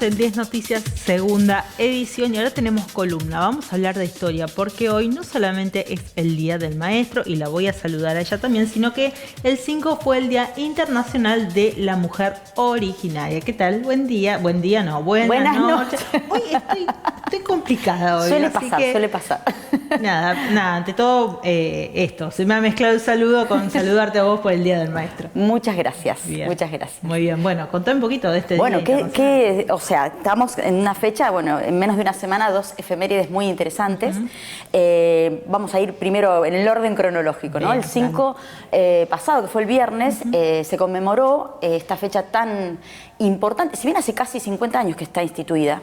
En 10 Noticias, segunda edición, y ahora tenemos columna. Vamos a hablar de historia porque hoy no solamente es el Día del Maestro, y la voy a saludar a ella también, sino que el 5 fue el Día Internacional de la Mujer Originaria. ¿Qué tal? Buen día. Buen día, no. Buenas noches. Hoy estoy complicada hoy. Suele pasar. Nada, ante todo esto. Se me ha mezclado el saludo con saludarte a vos por el Día del Maestro. Muchas gracias. Bien. Muchas gracias. Muy bien. Bueno, contá un poquito de este día. Bueno, o sea, estamos en una fecha, bueno, en menos de una semana, dos efemérides muy interesantes. Vamos a ir primero en el orden cronológico, ¿no? Bien, el 5 pasado, que fue el viernes, se conmemoró esta fecha tan importante, si bien hace casi 50 años que está instituida.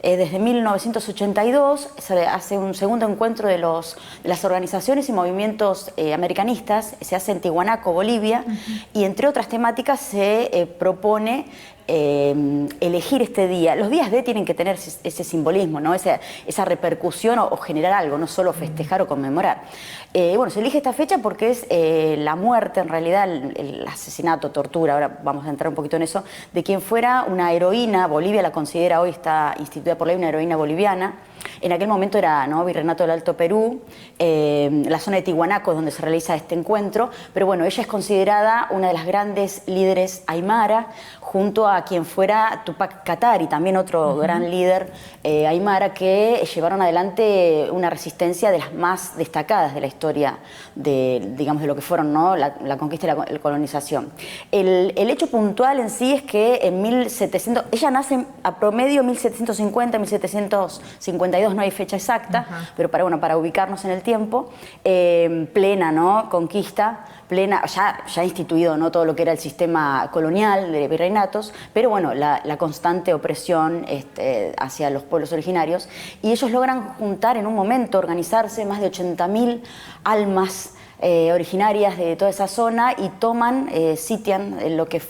Desde 1982 se hace un segundo encuentro de las organizaciones y movimientos americanistas, se hace en Tiahuanaco, Bolivia, y entre otras temáticas se propone elegir este día. Los días D tienen que tener ese simbolismo, ¿no? Esa repercusión o generar algo, no solo festejar o conmemorar. Bueno, se elige esta fecha porque es la muerte, en realidad, el asesinato, tortura, ahora vamos a entrar un poquito en eso, de quien fuera una heroína. Bolivia la considera, hoy está instituida por ley, una heroína boliviana. En aquel momento era, ¿no?, Virreinato del Alto Perú, la zona de Tiahuanaco es donde se realiza este encuentro, pero bueno, ella es considerada una de las grandes líderes aymara, junto a quien fuera Tupac Katari, también otro gran líder aymara, que llevaron adelante una resistencia de las más destacadas de la historia digamos, de lo que fueron, ¿no?, la conquista y la colonización. El hecho puntual en sí es que en 1700, ella nace a promedio 1750, 1752, no hay fecha exacta, pero para ubicarnos en el tiempo, plena, ¿no?, conquista, plena, ya instituido, ¿no?, todo lo que era el sistema colonial de virreinatos, pero bueno, la constante opresión hacia los pueblos originarios, y ellos logran juntar en un momento, organizarse más de 80.000 almas originarias de toda esa zona, y sitian lo que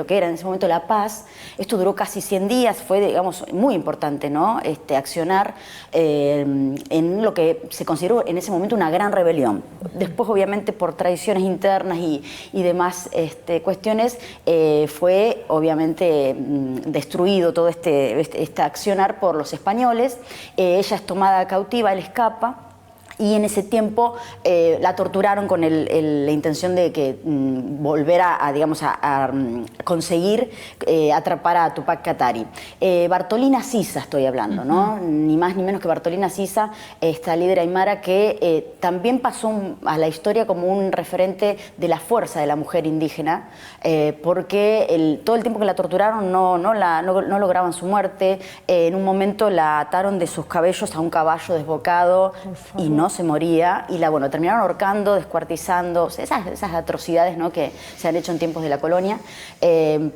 era en ese momento La Paz. Esto duró casi 100 días, fue, digamos, muy importante, ¿no?, accionar en lo que se consideró en ese momento una gran rebelión. Después, obviamente, por tradiciones internas y demás cuestiones, fue obviamente destruido todo este accionar por los españoles. Ella es tomada cautiva, él escapa, y en ese tiempo la torturaron con la intención de que volver digamos, a conseguir atrapar a Tupac Katari. Bartolina Sisa estoy hablando, ¿no? Ni más ni menos que Bartolina Sisa, esta líder aymara que también pasó a la historia como un referente de la fuerza de la mujer indígena, porque todo el tiempo que la torturaron no lograban su muerte. En un momento la ataron de sus cabellos a un caballo desbocado y no se moría, y terminaron ahorcando, descuartizando, esas atrocidades, ¿no?, que se han hecho en tiempos de la colonia,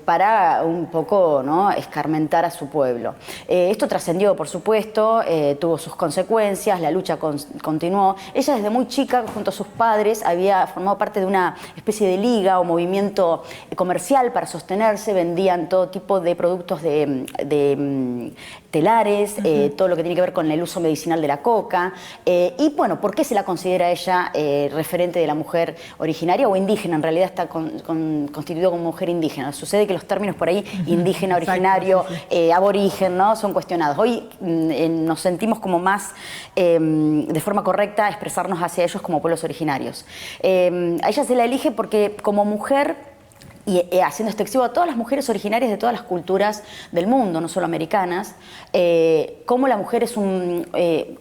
para un poco, ¿no?, escarmentar a su pueblo. Esto trascendió, por supuesto, tuvo sus consecuencias, la lucha continuó. Ella desde muy chica, junto a sus padres, había formado parte de una especie de liga o movimiento comercial para sostenerse, vendían todo tipo de productos de telares, todo lo que tiene que ver con el uso medicinal de la coca, y bueno, ¿por qué se la considera ella referente de la mujer originaria o indígena? En realidad está constituido como mujer indígena. Sucede que los términos por ahí, indígena, originario, aborigen, ¿no?, son cuestionados. Hoy nos sentimos como más, de forma correcta, expresarnos hacia ellos como pueblos originarios. A ella se la elige porque como mujer, y haciendo extensivo a todas las mujeres originarias de todas las culturas del mundo, no solo americanas, cómo la mujer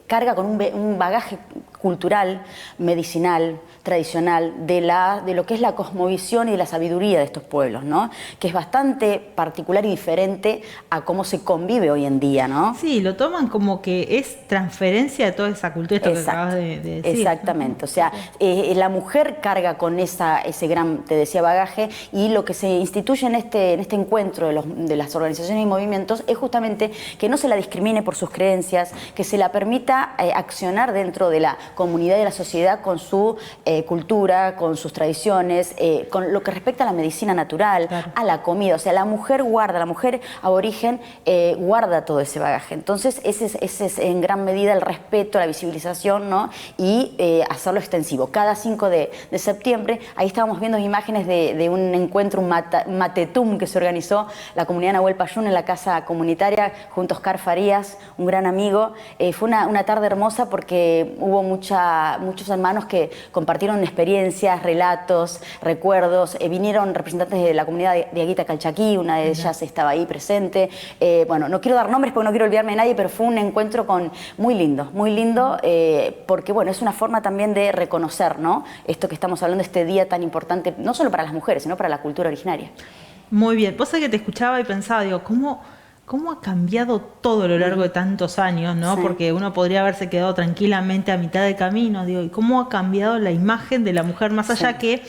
carga con un bagaje cultural, medicinal, tradicional, de lo que es la cosmovisión y la sabiduría de estos pueblos, ¿no?, que es bastante particular y diferente a cómo se convive hoy en día, ¿no? Sí, lo toman como que es transferencia de toda esa cultura, esto que acabas de decir. Exactamente, o sea, la mujer carga con ese gran, te decía, bagaje, y lo que se instituye en este encuentro de las organizaciones y movimientos es justamente que no se la discrimine por sus creencias, que se la permita accionar dentro de la comunidad y de la sociedad con su cultura, con sus tradiciones, con lo que respecta a la medicina natural, claro, a la comida. O sea, la mujer aborigen guarda todo ese bagaje. Entonces, ese es en gran medida el respeto, la visibilización, ¿no?, y hacerlo extensivo. Cada 5 de septiembre, ahí estábamos viendo imágenes de un encuentro encuentro, un matetum que se organizó la comunidad Nahuel Payún en la casa comunitaria junto a Oscar Farías, un gran amigo. Fue una tarde hermosa porque hubo muchos hermanos que compartieron experiencias, relatos, recuerdos. Vinieron representantes de la comunidad de Aguita Calchaquí, una de ellas estaba ahí presente. Bueno, no quiero dar nombres porque no quiero olvidarme de nadie, pero fue un encuentro muy lindo, porque bueno, es una forma también de reconocer, ¿no?, esto que estamos hablando, este día tan importante, no solo para las mujeres, sino para la cultura originaria. Muy bien. Vos sabés que te escuchaba y pensaba, digo, ¿cómo ha cambiado todo a lo largo de tantos años, ¿no? Sí. Porque uno podría haberse quedado tranquilamente a mitad de camino, digo, ¿y cómo ha cambiado la imagen de la mujer? Más allá que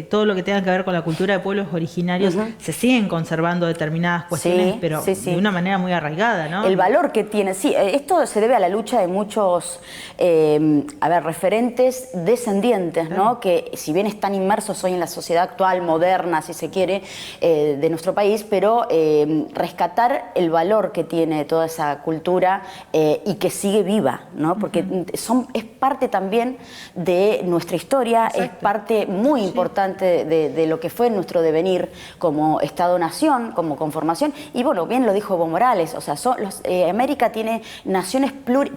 todo lo que tenga que ver con la cultura de pueblos originarios, se siguen conservando determinadas cuestiones, pero de una manera muy arraigada, ¿no? El valor que tiene, esto se debe a la lucha de muchos referentes descendientes, ¿no?, que si bien están inmersos hoy en la sociedad actual, moderna, si se quiere, de nuestro país, pero rescatar el valor que tiene toda esa cultura y que sigue viva, ¿no?, porque es parte también de nuestra historia, es parte muy importante de lo que fue nuestro devenir como Estado-nación, como conformación. Y bueno, bien lo dijo Evo Morales, o sea, América tiene naciones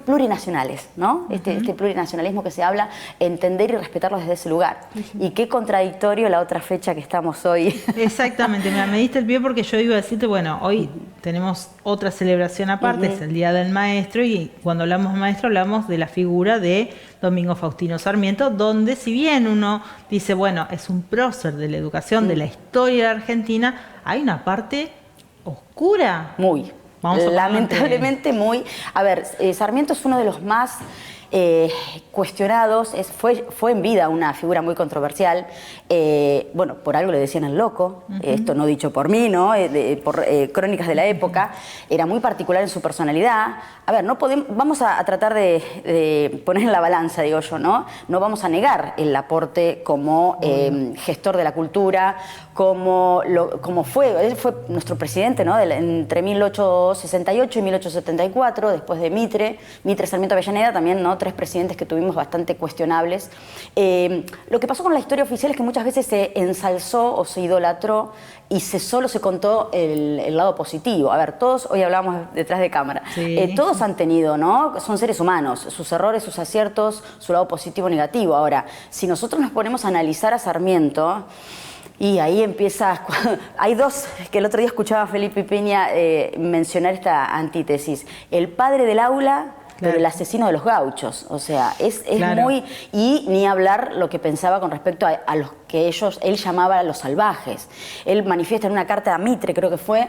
plurinacionales, ¿no? Este plurinacionalismo que se habla, entender y respetarlo desde ese lugar. Y qué contradictorio la otra fecha que estamos hoy. Exactamente, me diste el pie porque yo iba a decirte, bueno, hoy tenemos otra celebración aparte, es el Día del Maestro, y cuando hablamos de maestro hablamos de la figura de Domingo Faustino Sarmiento, donde si bien uno dice, bueno, es un prócer de la educación, de la historia de Argentina, hay una parte oscura. Muy. Lamentablemente muy. A ver, Sarmiento es uno de los más cuestionados, fue en vida una figura muy controversial. Bueno, por algo le decían el loco, esto no dicho por mí, ¿no?, por crónicas de la época. Era muy particular en su personalidad. A ver, vamos a tratar de poner en la balanza, digo yo, ¿no? No vamos a negar el aporte como gestor de la cultura, como él fue nuestro presidente, ¿no?, entre 1868 y 1874, después de Mitre Sarmiento Avellaneda, también, ¿no?, 3 presidentes que tuvimos bastante cuestionables. Lo que pasó con la historia oficial es que muchas veces se ensalzó o se idolatró y solo se contó el lado positivo. A ver, todos, hoy hablamos detrás de cámara, todos han tenido, ¿no?, son seres humanos, sus errores, sus aciertos, su lado positivo o negativo. Ahora, si nosotros nos ponemos a analizar a Sarmiento, y ahí empieza, hay dos, que el otro día escuchaba a Felipe Peña mencionar esta antítesis: el padre del aula, pero el asesino de los gauchos. O sea, es muy... Y ni hablar lo que pensaba con respecto a los que él llamaba los salvajes. Él manifiesta en una carta a Mitre, creo que fue,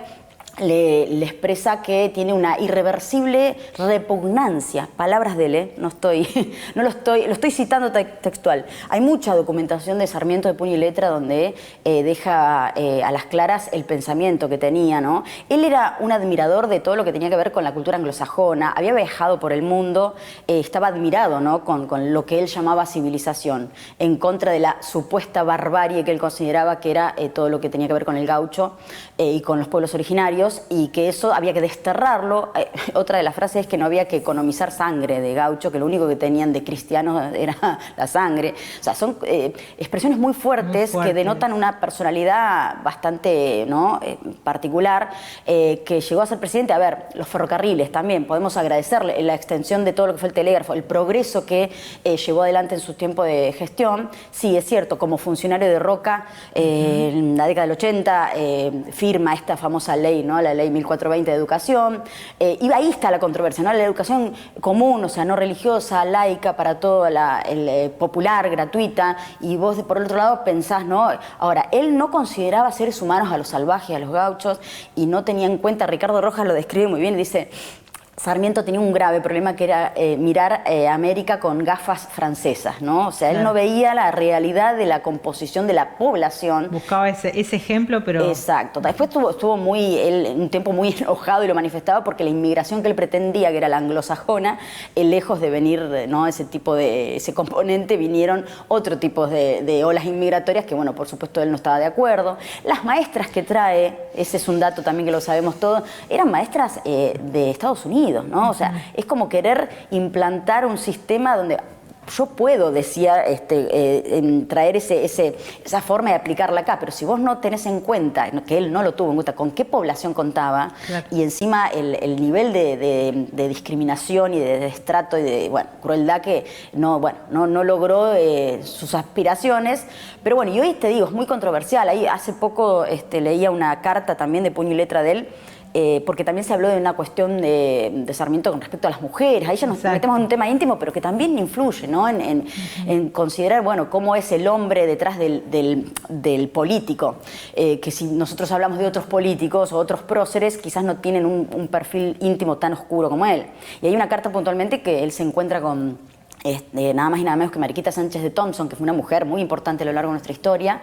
le expresa que tiene una irreversible repugnancia, palabras de él, lo estoy citando textual. Hay mucha documentación de Sarmiento de puño y letra donde deja a las claras el pensamiento que tenía, ¿no? Él era un admirador de todo lo que tenía que ver con la cultura anglosajona, había viajado por el mundo, estaba admirado, ¿no?, con lo que él llamaba civilización, en contra de la supuesta barbarie que él consideraba que era todo lo que tenía que ver con el gaucho y con los pueblos originarios, y que eso había que desterrarlo. Otra de las frases es que no había que economizar sangre de gaucho, que lo único que tenían de cristianos era la sangre. O sea, son expresiones muy fuertes que denotan una personalidad bastante, ¿no?, particular, que llegó a ser presidente. A ver, los ferrocarriles también, podemos agradecerle la extensión de todo lo que fue el telégrafo, el progreso que llevó adelante en su tiempo de gestión. Sí, es cierto, como funcionario de Roca, en la década del 80, firma esta famosa ley, ¿no?, la ley 1420 de educación, y ahí está la controversia, ¿no?, la educación común, o sea, no religiosa, laica, para todo, popular, gratuita, y vos por el otro lado pensás, ¿no? Ahora, él no consideraba seres humanos a los salvajes, a los gauchos, y no tenía en cuenta, Ricardo Rojas lo describe muy bien, dice: Sarmiento tenía un grave problema que era mirar América con gafas francesas, ¿no? O sea, él no veía la realidad de la composición de la población. Buscaba ese ejemplo, pero... Exacto. Después estuvo un tiempo muy enojado y lo manifestaba porque la inmigración que él pretendía, que era la anglosajona, lejos de venir, ¿no?, ese componente, vinieron otro tipo de olas inmigratorias que, bueno, por supuesto él no estaba de acuerdo. Las maestras que trae, ese es un dato también que lo sabemos todos, eran maestras de Estados Unidos, ¿no? O sea, es como querer implantar un sistema donde yo puedo, decía, traer esa forma de aplicarla acá, pero si vos no tenés en cuenta, que él no lo tuvo en cuenta, con qué población contaba, claro, y encima el nivel de discriminación y de destrato y de, bueno, crueldad que no logró sus aspiraciones, pero bueno, y hoy te digo, es muy controversial. Ahí hace poco leía una carta también de puño y letra de él, porque también se habló de una cuestión de Sarmiento con respecto a las mujeres. Ahí ya nos metemos en un tema íntimo, pero que también influye, ¿no? En considerar, bueno, cómo es el hombre detrás del político. Que si nosotros hablamos de otros políticos o otros próceres, quizás no tienen un perfil íntimo tan oscuro como él. Y hay una carta puntualmente que él se encuentra con nada más y nada menos que Mariquita Sánchez de Thompson, que fue una mujer muy importante a lo largo de nuestra historia,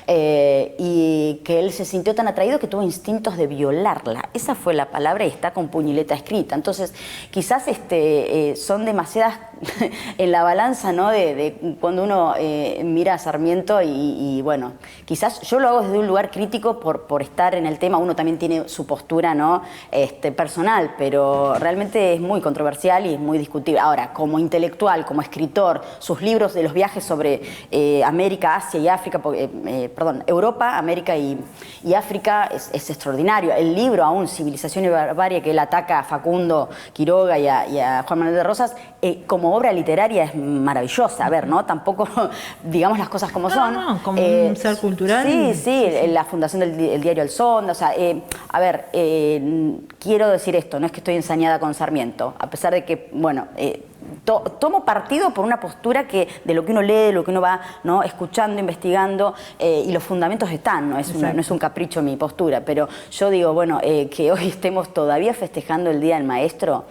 y que él se sintió tan atraído que tuvo instintos de violarla. Esa fue la palabra y está con puño y letra escrita. Entonces, quizás son demasiadas en la balanza, ¿no? De cuando uno mira a Sarmiento y bueno, quizás yo lo hago desde un lugar crítico por estar en el tema. Uno también tiene su postura, ¿no? Personal, pero realmente es muy controversial y es muy discutible. Ahora, como intelectual, como escritor, sus libros de los viajes sobre América, Asia y África, Europa, América y África es extraordinario. El libro aún, Civilización y Barbarie, que él ataca a Facundo Quiroga y a Juan Manuel de Rosas, como obra literaria es maravillosa. A ver, ¿no? Tampoco digamos las cosas como son. No, como un ser cultural. Sí, la fundación del diario El Sonda. O sea, quiero decir esto, no es que estoy ensañada con Sarmiento, a pesar de que, bueno, tomo partido por una postura que de lo que uno lee, de lo que uno va, ¿no?, escuchando, investigando, y los fundamentos están, no es un capricho mi postura, pero yo digo, bueno, que hoy estemos todavía festejando el Día del Maestro,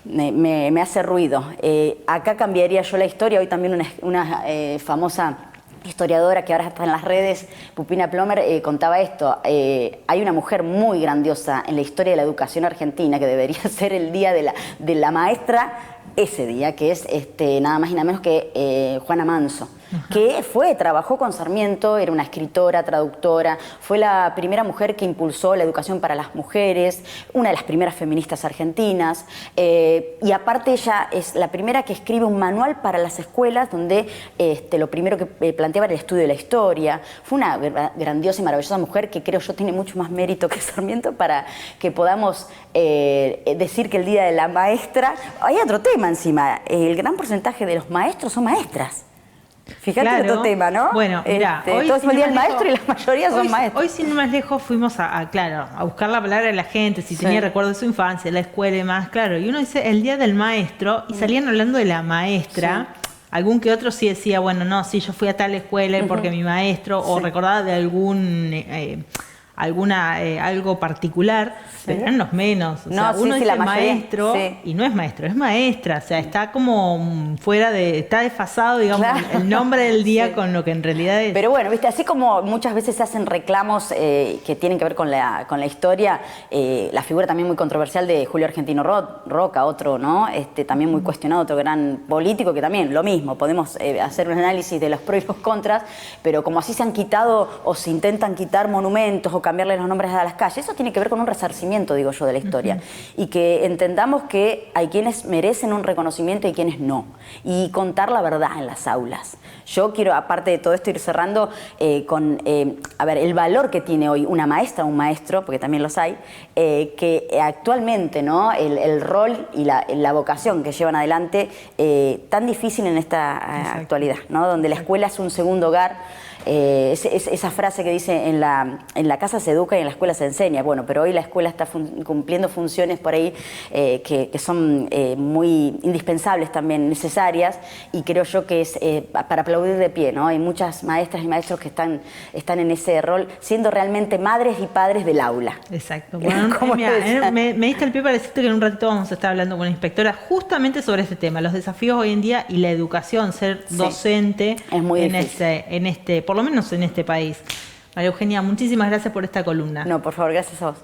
me hace ruido. Acá cambiaría yo la historia. Hoy también una famosa historiadora que ahora está en las redes, Pupina Plomer, contaba esto. Hay una mujer muy grandiosa en la historia de la educación argentina que debería ser el Día de la Maestra, ese día, que es nada más y nada menos que Juana Manso, que trabajó con Sarmiento, era una escritora, traductora, fue la primera mujer que impulsó la educación para las mujeres, una de las primeras feministas argentinas, y aparte ella es la primera que escribe un manual para las escuelas donde lo primero que planteaba era el estudio de la historia. Fue una grandiosa y maravillosa mujer que creo yo tiene mucho más mérito que Sarmiento para que podamos decir que el Día de la Maestra. Hay otro tema encima, el gran porcentaje de los maestros son maestras. Fíjate, claro, otro tema, ¿no? Bueno, mira, hoy todos el día del maestro y la mayoría son maestros. Hoy, sin ir más lejos, fuimos a buscar la palabra de la gente, si tenía recuerdo de su infancia, la escuela y demás, claro. Y uno dice el Día del Maestro y salían hablando de la maestra. Sí. Algún que otro sí decía, bueno, no, sí, yo fui a tal escuela porque mi maestro, o recordaba de algo particular, pero eran los menos. O sea, uno dice maestro y no es maestro, es maestra. O sea, está como está desfasado, digamos, el nombre del día con lo que en realidad es. Pero bueno, viste, así como muchas veces se hacen reclamos que tienen que ver con la historia, la figura también muy controversial de Julio Argentino Roca, otro, ¿no? También muy cuestionado, otro gran político, que también lo mismo, podemos hacer un análisis de los pros y los contras, pero como así se han quitado o se intentan quitar monumentos o cambiarle los nombres a las calles, eso tiene que ver con un resarcimiento, digo yo, de la historia. Y que entendamos que hay quienes merecen un reconocimiento y quienes no. Y contar la verdad en las aulas. Yo quiero, aparte de todo esto, ir cerrando con el valor que tiene hoy una maestra o un maestro, porque también los hay, que actualmente, ¿no?, el rol y la vocación que llevan adelante, tan difícil en esta actualidad, ¿no?, donde la escuela es un segundo hogar. Esa frase que dice en la casa se educa y en la escuela se enseña. Bueno, pero hoy la escuela está cumpliendo funciones por ahí que son muy indispensables, también necesarias, y creo yo que es para aplaudir de pie, ¿no? Hay muchas maestras y maestros que están en ese rol, siendo realmente madres y padres del aula. Exacto. Bueno, mira, me diste el pie para decirte que en un ratito vamos a estar hablando con la inspectora justamente sobre este tema, los desafíos hoy en día y la educación, ser docente es muy difícil. por lo menos en este país. María Eugenia, muchísimas gracias por esta columna. No, por favor, gracias a vos.